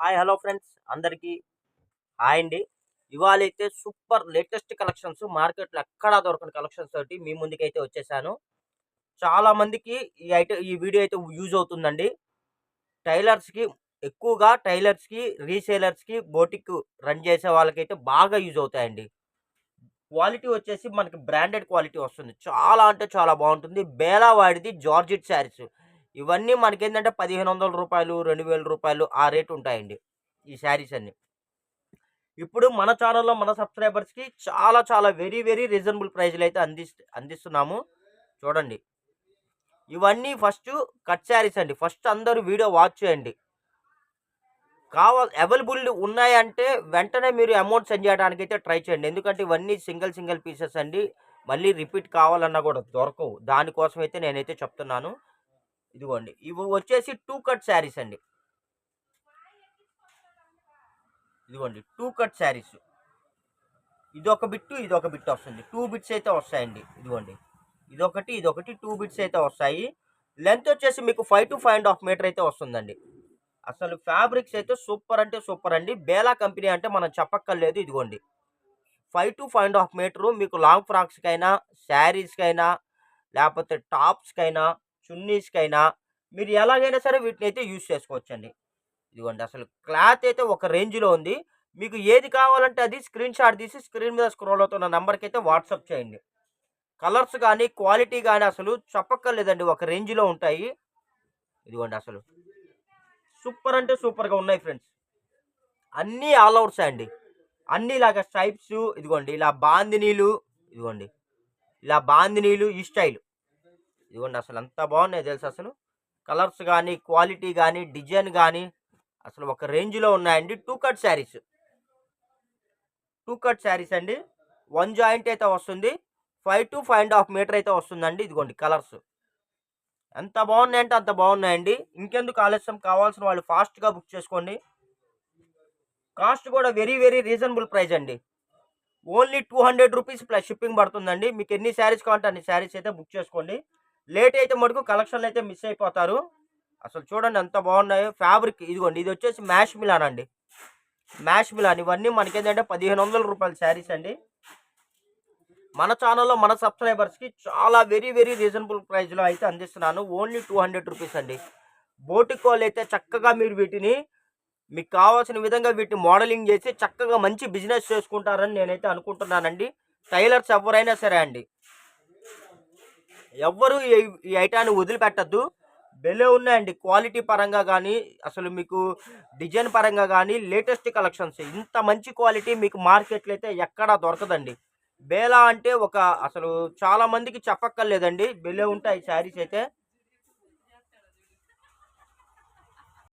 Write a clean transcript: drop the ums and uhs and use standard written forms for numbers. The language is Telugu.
హాయ్ హలో ఫ్రెండ్స్ అందరికీ హాయ్ అండి. ఇవాళైతే సూపర్ లేటెస్ట్ కలెక్షన్స్ మార్కెట్లో ఎక్కడా దొరకని కలెక్షన్స్ తోటి మీ ముందుకైతే వచ్చేసాను. చాలా మందికి ఈ వీడియో అయితే యూజ్ అవుతుందండి. టైలర్స్‌కి ఎక్కువగా టైలర్స్‌కి, రీసేలర్స్‌కి, బోటిక్ రన్ చేసే వాళ్ళకైతే బాగా యూజ్ అవుతాయండి. క్వాలిటీ వచ్చేసి మనకి బ్రాండెడ్ క్వాలిటీ వస్తుంది. చాలా అంటే చాలా బాగుంటుంది. బేలా వాడిది జార్జెట్ శారీస్. ఇవన్నీ మనకేంటంటే రూ. 1500, రూ. 2000 ఆ రేట్ ఉంటాయండి ఈ శారీస్ అన్నీ. ఇప్పుడు మన ఛానల్‌లో మన సబ్స్క్రైబర్స్‌కి చాలా చాలా వెరీ రీజనబుల్ ప్రైస్‌లో అయితే అందిస్తున్నాము. చూడండి. ఇవన్నీ ఫస్టు కట్ శారీస్ అండి. ఫస్ట్ అందరూ వీడియో వాచ్ చేయండి. అవైలబుల్ ఉన్నాయంటే వెంటనే మీరు అమౌంట్ సెండ్ చేయడానికైతే ట్రై చేయండి. ఎందుకంటే ఇవన్నీ సింగిల్ పీసెస్ అండి. మళ్ళీ రిపీట్ కావాలన్నా కూడా దొరకవు. దానికోసం అయితే నేనైతే చెప్తున్నాను. ఇదిగోండి. ఇవి వచ్చేసి 2 కట్ శారీస్ అండి. ఇదిగోండి 2 కట్ శారీస్. ఇదొక బిట్ వస్తుంది. 2 బిట్స్ అయితే వస్తాయండి. ఇదిగోండి. ఇదొకటి 2 బిట్స్ అయితే వస్తాయి. లెంత్ వచ్చేసి మీకు 5-5.5 మీటర్ అయితే వస్తుందండి. అసలు ఫ్యాబ్రిక్స్ అయితే సూపర్ అంటే సూపర్ అండి. బేలా కంపెనీ అంటే మనం చెప్పక్కర్లేదు. ఇదిగోండి 5-5.5 మీటరు మీకు లాంగ్ ఫ్రాక్స్‌కైనా, శారీస్‌కైనా, లేపోతే టాప్స్‌కైనా, చున్నీస్‌కైనా మీరు ఎలాగైనా సరే వీటినైతే యూజ్ చేసుకోవచ్చండి. ఇదిగోండి అసలు క్లాత్ అయితే ఒక రేంజ్‌లో ఉంది. మీకు ఏది కావాలంటే అది స్క్రీన్ షాట్ తీసి స్క్రీన్ మీద స్క్రోల్ అవుతున్న నంబర్‌కైతే వాట్సాప్ చేయండి. కలర్స్ గానీ, క్వాలిటీ గానీ అసలు చెప్పక్కర్లేదండి. ఒక రేంజ్‌లో ఉంటాయి. ఇదిగోండి అసలు సూపర్ అంటే సూపర్‌గా ఉన్నాయి ఫ్రెండ్స్. అన్నీ ఆల్ ఓవర్సే అండి. అన్నీ ఇలాగ స్ట్రైప్స్ ఇదిగోండి ఇలా బాందినీలు ఇదిగోండి. ఇలా బాందినీలు ఈ స్టైల్. ఇదిగోండి అసలు ఎంత బాగున్నాయో తెలుసా అసలు. కలర్స్ గానీ, క్వాలిటీ గానీ, డిజైన్ గానీ అసలు ఒక రేంజ్‌లో ఉన్నాయండి. 2 కట్ శారీస్. 2 కట్ శారీస్ అండి. 1 జాయింట్ అయితే వస్తుంది. 5-5.5 మీటర్ అయితే వస్తుందండి. ఇదిగోండి కలర్స్. ఎంత బాగున్నాయంటే అంత బాగున్నాయండి. ఇంకెందుకు ఆలస్యం కావాల్సిన వాళ్ళు ఫాస్ట్‌గా బుక్ చేసుకోండి. కాస్ట్ కూడా వెరీ రీజనబుల్ ప్రైస్ అండి. ఓన్లీ రూ. 200 ప్లస్ షిప్పింగ్ పడుతుందండి. మీకు ఎన్ని శారీస్ కావాలంటే అన్ని శారీస్ అయితే బుక్ చేసుకోండి. లేట్ అయితే మటుకు కలెక్షన్‌లు అయితే మిస్ అయిపోతారు. అసలు చూడండి ఎంత బాగున్నాయో. ఫ్యాబ్రిక్ ఇదిగోండి ఇది వచ్చేసి మ్యాష్ మిలాన్ అండి. మ్యాష్ మిలాన్ ఇవన్నీ మనకేంటంటే రూ. 1500 శారీస్ అండి. మన ఛానల్‌లో మన సబ్స్క్రైబర్స్‌కి చాలా వెరీ రీజనబుల్ ప్రైస్‌లో అయితే అందిస్తున్నాను. ఓన్లీ రూ. 200 అండి. బోటిక్ వాళ్ళైతే చక్కగా మీరు వీటిని మీకు కావాల్సిన విధంగా వీటిని మోడలింగ్ చేసి చక్కగా మంచి బిజినెస్ చేసుకుంటారని నేనైతే అనుకుంటున్నానండి. టైలర్స్ ఎవరైనా సరే అండి. ఎవ్వరు ఈ ఐటాన్ని వదిలిపెట్టద్దు. భలే ఉన్నాయండి క్వాలిటీ పరంగా గానీ, అసలు మీకు డిజైన్ పరంగా గానీ లేటెస్ట్ కలెక్షన్స్. ఇంత మంచి క్వాలిటీ మీకు మార్కెట్‌లో అయితే ఎక్కడా దొరకదండి. బేలా అంటే అసలు చాలా మందికి చెప్పక్కర్లేదండి. భలే ఉంటాయి శారీస్ అయితే.